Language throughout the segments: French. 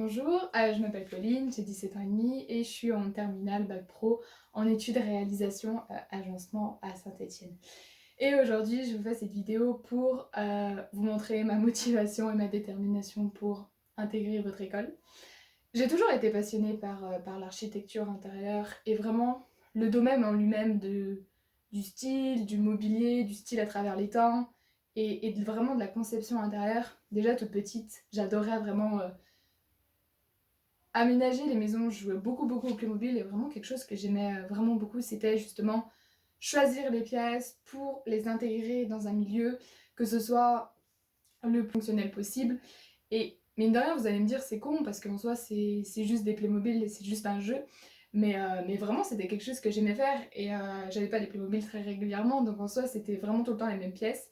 Bonjour, je m'appelle Pauline, j'ai 17 ans et demi et je suis en terminale bac pro en études réalisation agencement à Saint-Étienne. Et aujourd'hui, je vous fais cette vidéo pour vous montrer ma motivation et ma détermination pour intégrer votre école. J'ai toujours été passionnée par l'architecture intérieure et vraiment le domaine en lui-même du style, du mobilier, du style à travers les temps et vraiment de la conception intérieure. Déjà toute petite, j'adorais vraiment aménager les maisons. Je jouais beaucoup au Playmobil et vraiment quelque chose que j'aimais vraiment beaucoup, c'était justement choisir les pièces pour les intégrer dans un milieu, que ce soit le plus fonctionnel possible. Et mine de rien, vous allez me dire c'est con parce qu'en soi c'est juste des Playmobil et c'est juste un jeu. Mais vraiment c'était quelque chose que j'aimais faire et j'avais pas des Playmobil très régulièrement donc en soi c'était vraiment tout le temps les mêmes pièces.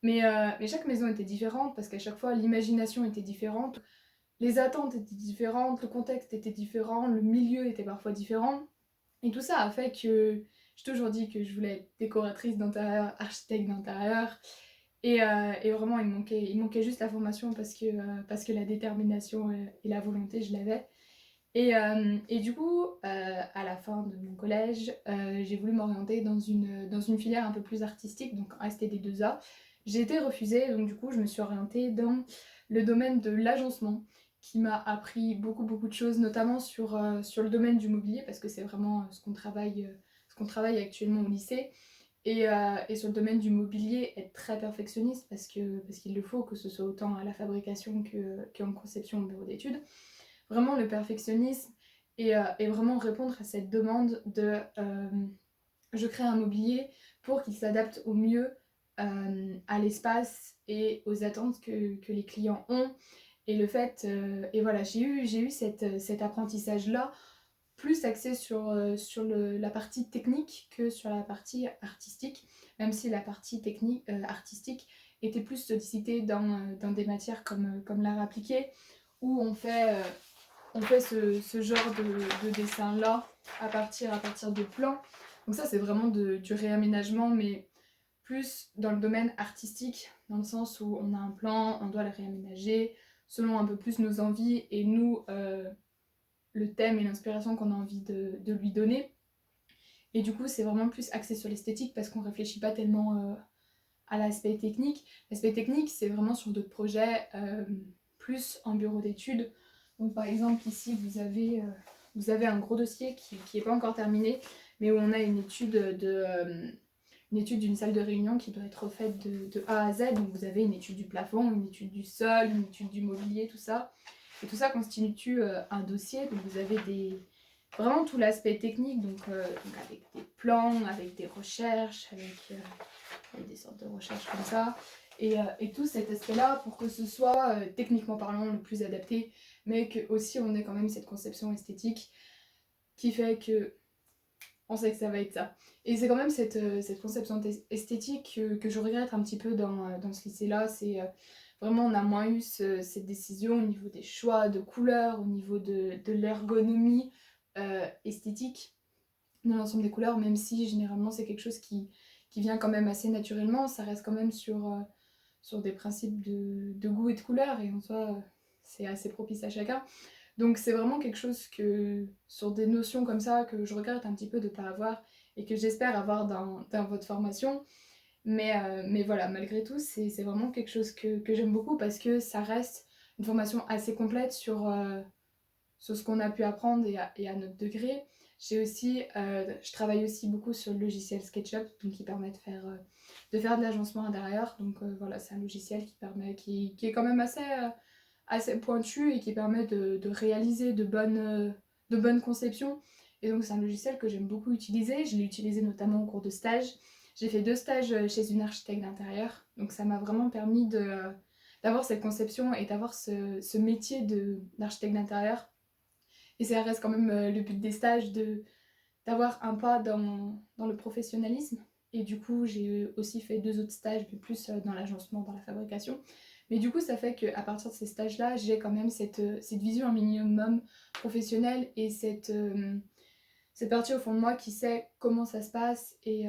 Mais chaque maison était différente parce qu'à chaque fois l'imagination était différente. Les attentes étaient différentes, le contexte était différent, le milieu était parfois différent. Et tout ça a fait que j'ai toujours dit que je voulais être décoratrice d'intérieur, architecte d'intérieur. Et vraiment, il manquait juste la formation parce que la détermination et la volonté, je l'avais. Et du coup, à la fin de mon collège, j'ai voulu m'orienter dans une filière un peu plus artistique, donc un STD2A. J'ai été refusée, donc du coup, je me suis orientée dans le domaine de l'agencement, qui m'a appris beaucoup de choses, notamment sur le domaine du mobilier, parce que c'est vraiment ce qu'on travaille actuellement au lycée. Et sur le domaine du mobilier, être très perfectionniste, parce qu'il le faut, que ce soit autant à la fabrication qu'en conception au bureau d'études. Vraiment le perfectionnisme et vraiment répondre à cette demande de je crée un mobilier pour qu'il s'adapte au mieux à l'espace et aux attentes que les clients ont. Et le fait, et voilà, j'ai eu cet apprentissage-là, plus axé sur la partie technique que sur la partie artistique, même si la partie technique, artistique était plus sollicitée dans des matières comme l'art appliqué, où on fait ce genre de dessin-là à partir de plans. Donc ça, c'est vraiment du réaménagement, mais plus dans le domaine artistique, dans le sens où on a un plan, on doit le réaménager selon un peu plus nos envies et nous, le thème et l'inspiration qu'on a envie de lui donner. Et du coup, c'est vraiment plus axé sur l'esthétique parce qu'on réfléchit pas tellement à l'aspect technique. L'aspect technique, c'est vraiment sur d'autres projets, plus en bureau d'études. Donc par exemple, ici, vous avez un gros dossier qui est pas encore terminé, mais où on a une étude d'une salle de réunion qui doit être refaite de A à Z. Donc vous avez une étude du plafond, une étude du sol, une étude du mobilier, tout ça. Et tout ça constitue un dossier. Donc vous avez vraiment tout l'aspect technique, donc avec des plans, avec des recherches, avec des sortes de recherches comme ça. Et tout cet aspect-là pour que ce soit techniquement parlant le plus adapté, mais que aussi on ait quand même cette conception esthétique qui fait que on sait que ça va être ça. Et c'est quand même cette conception esthétique que je regrette un petit peu dans ce lycée-là. C'est vraiment, on a moins eu cette décision au niveau des choix de couleurs, au niveau de l'ergonomie esthétique de l'ensemble des couleurs, même si généralement c'est quelque chose qui vient quand même assez naturellement. Ça reste quand même sur des principes de goût et de couleur, et en soi, c'est assez propice à chacun. Donc c'est vraiment quelque chose sur des notions comme ça, que je regrette un petit peu de ne pas avoir et que j'espère avoir dans votre formation. Mais voilà, malgré tout, c'est vraiment quelque chose que j'aime beaucoup parce que ça reste une formation assez complète sur ce qu'on a pu apprendre et à notre degré. Je travaille aussi beaucoup sur le logiciel SketchUp, donc qui permet de faire de l'agencement intérieur. Donc voilà, c'est un logiciel qui est quand même assez pointu et qui permet de réaliser de bonnes conceptions. Et donc c'est un logiciel que j'aime beaucoup utiliser. Je l'ai utilisé notamment au cours de stage. J'ai fait 2 stages chez une architecte d'intérieur. Donc ça m'a vraiment permis d'avoir cette conception et d'avoir ce métier d'architecte d'intérieur. Et ça reste quand même le but des stages d'avoir un pas dans le professionnalisme. Et du coup, j'ai aussi fait 2 autres stages, mais plus dans l'agencement, dans la fabrication. Mais du coup, ça fait qu'à partir de ces stages-là, j'ai quand même cette vision un minimum professionnelle et cette partie au fond de moi qui sait comment ça se passe et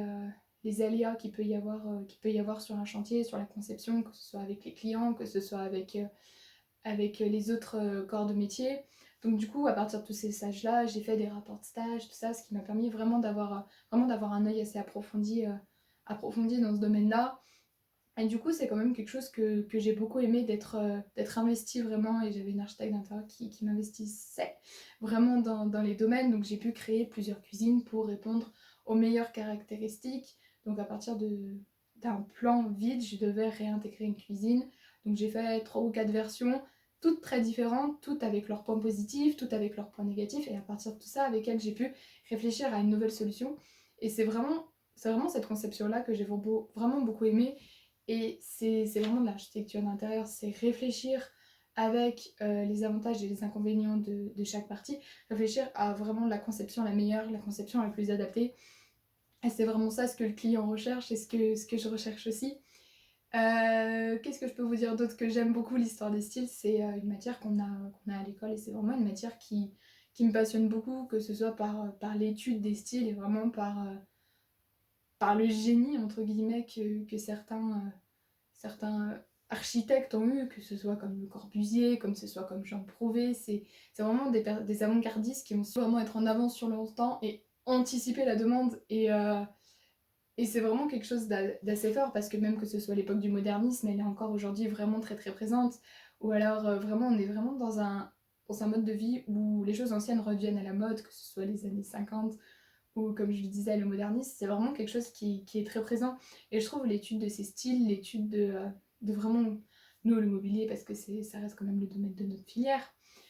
les aléas qu'il peut y avoir sur un chantier, sur la conception, que ce soit avec les clients, que ce soit avec les autres corps de métier. Donc du coup, à partir de tous ces stages-là, j'ai fait des rapports de stage, tout ça, ce qui m'a permis vraiment d'avoir un œil assez approfondi dans ce domaine-là. Et du coup, c'est quand même quelque chose que j'ai beaucoup aimé d'être investie vraiment. Et j'avais une architecte d'intérieur qui m'investissait vraiment dans les domaines. Donc j'ai pu créer plusieurs cuisines pour répondre aux meilleures caractéristiques. Donc à partir d'un plan vide, je devais réintégrer une cuisine. Donc j'ai fait 3 ou 4 versions, toutes très différentes, toutes avec leurs points positifs, toutes avec leurs points négatifs. Et à partir de tout ça, avec elle, j'ai pu réfléchir à une nouvelle solution. Et c'est vraiment cette conception-là que j'ai vraiment beaucoup aimée. Et c'est vraiment de l'architecture d'intérieur, c'est réfléchir avec les avantages et les inconvénients de chaque partie, réfléchir à vraiment la conception la meilleure, la conception la plus adaptée. Et c'est vraiment ça ce que le client recherche et ce que je recherche aussi. Qu'est-ce que je peux vous dire d'autre que j'aime beaucoup? L'histoire des styles, c'est une matière qu'on a à l'école et c'est vraiment une matière qui me passionne beaucoup, que ce soit par l'étude des styles et vraiment par le génie, entre guillemets, que certains architectes ont eu, que ce soit comme Le Corbusier, comme ce soit comme Jean Prouvé. C'est vraiment des avant-gardistes qui ont su vraiment être en avance sur leur temps et anticiper la demande. Et c'est vraiment quelque chose d'assez fort parce que même que ce soit l'époque du modernisme, elle est encore aujourd'hui vraiment très très présente. Ou alors vraiment, on est vraiment dans un mode de vie où les choses anciennes reviennent à la mode, que ce soit les années 50 ou comme je le disais, le modernisme, c'est vraiment quelque chose qui est très présent. Et je trouve l'étude de ces styles, l'étude de vraiment, nous, le mobilier, parce que ça reste quand même le domaine de notre filière,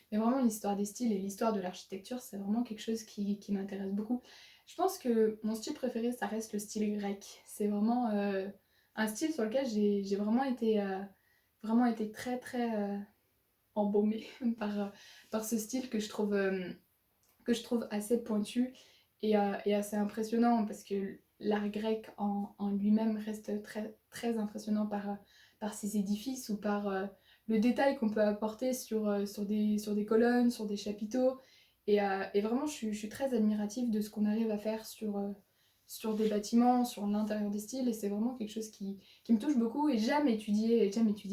mais vraiment l'histoire des styles et l'histoire de l'architecture, c'est vraiment quelque chose qui m'intéresse beaucoup. Je pense que mon style préféré, ça reste le style grec. C'est vraiment un style sur lequel j'ai vraiment été très très embaumée par ce style que je trouve assez pointu et assez impressionnant parce que l'art grec en lui-même reste très, très impressionnant par ses édifices ou par le détail qu'on peut apporter sur des colonnes, sur des chapiteaux. Et vraiment, je suis très admirative de ce qu'on arrive à faire sur des bâtiments, sur l'intérieur des styles. Et c'est vraiment quelque chose qui me touche beaucoup. Et j'aime étudier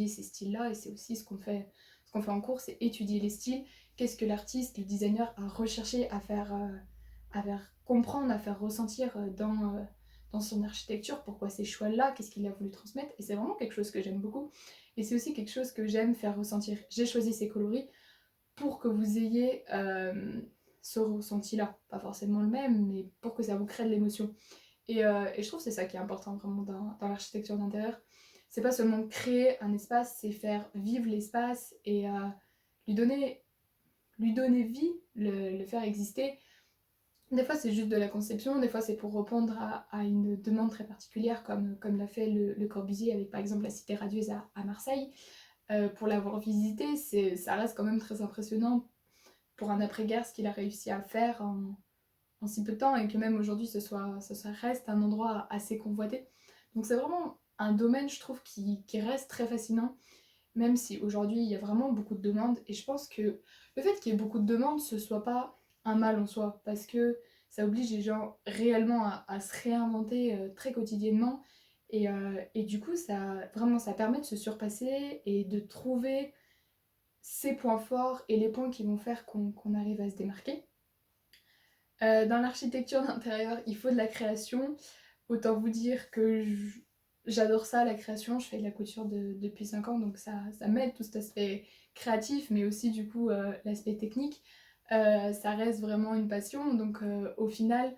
ces styles-là. Et c'est aussi ce qu'on fait en cours, c'est étudier les styles. Qu'est-ce que l'artiste, le designer a recherché à faire comprendre, à faire ressentir dans son architecture, pourquoi ces choix-là, qu'est-ce qu'il a voulu transmettre. Et c'est vraiment quelque chose que j'aime beaucoup. Et c'est aussi quelque chose que j'aime faire ressentir. J'ai choisi ces coloris pour que vous ayez ce ressenti-là. Pas forcément le même, mais pour que ça vous crée de l'émotion. Et je trouve que c'est ça qui est important vraiment dans l'architecture d'intérieur. C'est pas seulement créer un espace, c'est faire vivre l'espace et lui donner, lui donner vie, le faire exister. Des fois, c'est juste de la conception, des fois, c'est pour répondre à une demande très particulière, comme l'a fait le Corbusier avec, par exemple, la Cité radieuse à Marseille. Pour l'avoir visité, ça reste quand même très impressionnant pour un après-guerre, ce qu'il a réussi à faire en si peu de temps, et que même aujourd'hui, ça reste un endroit assez convoité. Donc c'est vraiment un domaine, je trouve, qui reste très fascinant, même si aujourd'hui, il y a vraiment beaucoup de demandes. Et je pense que le fait qu'il y ait beaucoup de demandes, ce soit pas un mal en soi, parce que ça oblige les gens réellement à se réinventer très quotidiennement. Et du coup, ça permet de se surpasser et de trouver ses points forts et les points qui vont faire qu'on arrive à se démarquer. Dans l'architecture d'intérieur, il faut de la création. Autant vous dire que j'adore ça, la création. Je fais de la couture depuis 5 ans, donc ça m'aide tout cet aspect créatif, mais aussi du coup l'aspect technique. Ça reste vraiment une passion, donc au final,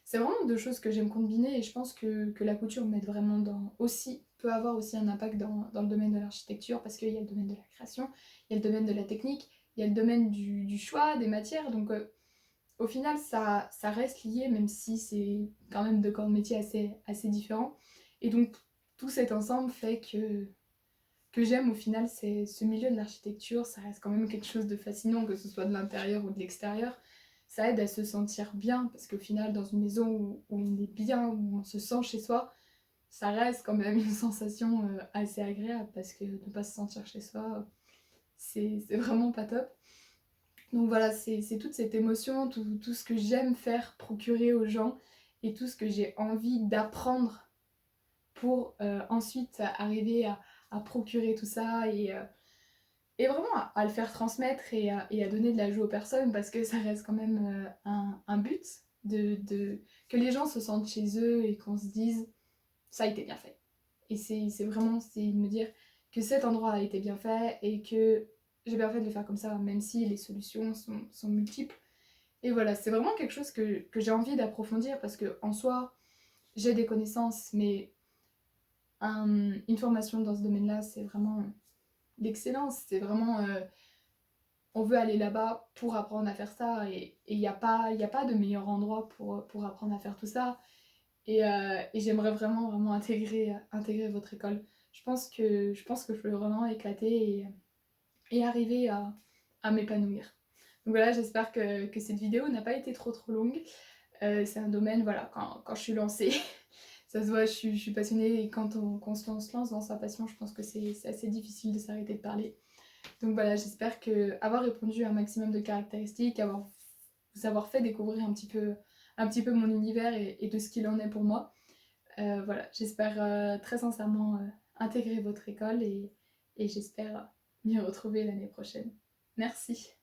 c'est vraiment 2 choses que j'aime combiner et je pense que la couture m'aide vraiment peut avoir aussi un impact dans le domaine de l'architecture parce qu'il y a le domaine de la création, il y a le domaine de la technique, il y a le domaine du choix des matières, donc au final ça reste lié même si c'est quand même 2 corps de métier assez différents. Et donc tout cet ensemble fait que j'aime au final, c'est ce milieu de l'architecture, ça reste quand même quelque chose de fascinant, que ce soit de l'intérieur ou de l'extérieur. Ça aide à se sentir bien, parce qu'au final, dans une maison où on est bien, où on se sent chez soi, ça reste quand même une sensation assez agréable, parce que ne pas se sentir chez soi, c'est vraiment pas top. Donc voilà, c'est toute cette émotion, tout ce que j'aime faire procurer aux gens, et tout ce que j'ai envie d'apprendre pour ensuite arriver à procurer tout ça et vraiment à le faire transmettre et à donner de la joie aux personnes parce que ça reste quand même un but que les gens se sentent chez eux et qu'on se dise ça a été bien fait. Et c'est vraiment c'est de me dire que cet endroit a été bien fait et que j'ai bien fait de le faire comme ça, même si les solutions sont multiples. Et voilà, c'est vraiment quelque chose que j'ai envie d'approfondir parce que en soi, j'ai des connaissances, mais une formation dans ce domaine-là, c'est vraiment l'excellence. C'est vraiment, on veut aller là-bas pour apprendre à faire ça et il n'y a y a pas de meilleur endroit pour apprendre à faire tout ça. Et j'aimerais vraiment, vraiment intégrer votre école. Je pense que je peux vraiment éclater et arriver à m'épanouir. Donc voilà, j'espère que cette vidéo n'a pas été trop trop longue. C'est un domaine, voilà, quand je suis lancée, ça se voit, je suis passionnée et quand on se lance dans sa passion, je pense que c'est assez difficile de s'arrêter de parler. Donc voilà, j'espère que avoir répondu à un maximum de caractéristiques, vous avoir fait découvrir un petit peu mon univers et de ce qu'il en est pour moi. Voilà, j'espère très sincèrement intégrer votre école et j'espère m'y retrouver l'année prochaine. Merci.